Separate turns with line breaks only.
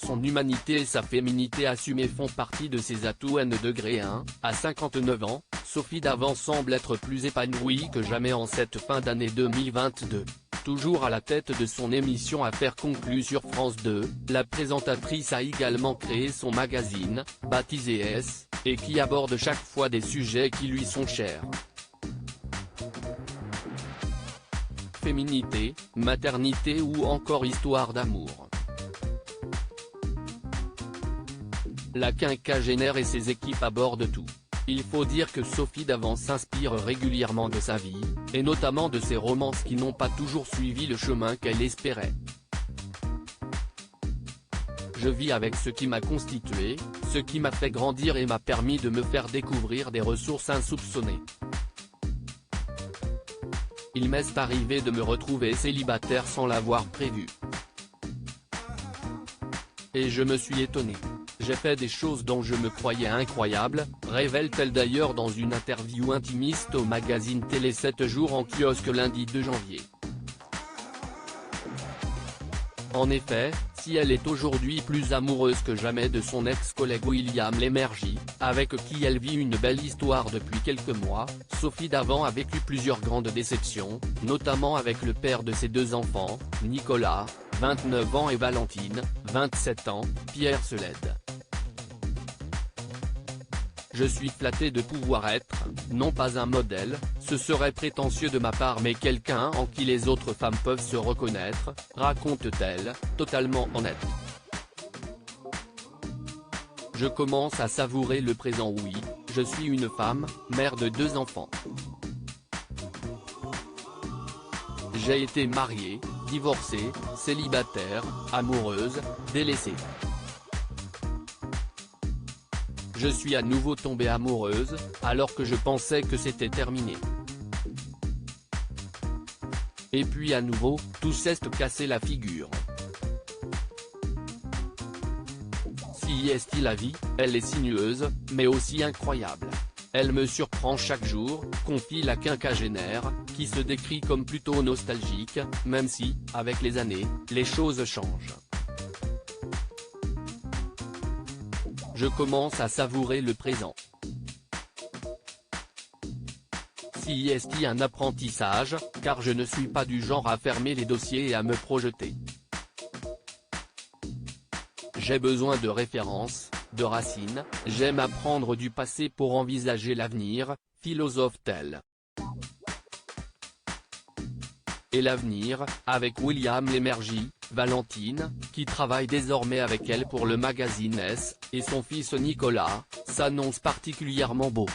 son humanité et sa féminité assumée font partie de ses atouts. N°1, à 59 ans, Sophie Davant semble être plus épanouie que jamais en cette fin d'année 2022. Toujours à la tête de son émission Affaires conclues sur France 2, la présentatrice a également créé son magazine, baptisé S, et qui aborde chaque fois des sujets qui lui sont chers. Féminité, maternité ou encore histoire d'amour. La quinquagénaire et ses équipes abordent tout. Il faut dire que Sophie Davant s'inspire régulièrement de sa vie, et notamment de ses romances qui n'ont pas toujours suivi le chemin qu'elle espérait. Je vis avec ce qui m'a constitué, ce qui m'a fait grandir et m'a permis de me faire découvrir des ressources insoupçonnées. Il m'est arrivé de me retrouver célibataire sans l'avoir prévu. Et je me suis étonné. J'ai fait des choses dont je me croyais incroyables, révèle-t-elle d'ailleurs dans une interview intimiste au magazine Télé 7 jours en kiosque lundi 2 janvier. En effet, si elle est aujourd'hui plus amoureuse que jamais de son ex-collègue William Lémergie, avec qui elle vit une belle histoire depuis quelques mois, Sophie Davant a vécu plusieurs grandes déceptions, notamment avec le père de ses deux enfants, Nicolas, 29 ans et Valentine, 27 ans, Pierre Seled. Je suis flatté de pouvoir être, non pas un modèle, ce serait prétentieux de ma part mais quelqu'un en qui les autres femmes peuvent se reconnaître, raconte-t-elle, totalement honnête. Je commence à savourer le présent. Oui, je suis une femme, mère de 2 enfants. J'ai été mariée, divorcée, célibataire, amoureuse, délaissée. Je suis à nouveau tombée amoureuse, alors que je pensais que c'était terminé. Et puis à nouveau, tout s'est cassé la figure. Si est la vie, elle est sinueuse, mais aussi incroyable. Elle me surprend chaque jour, confie la quinquagénaire, qui se décrit comme plutôt nostalgique, même si, avec les années, les choses changent. Je commence à savourer le présent. Si est un apprentissage, car je ne suis pas du genre à fermer les dossiers et à me projeter. J'ai besoin de références, de racines, j'aime apprendre du passé pour envisager l'avenir, philosophe-t-elle. Et l'avenir, avec William Lémergie, Valentine, qui travaille désormais avec elle pour le magazine S, et son fils Nicolas, s'annonce particulièrement beau.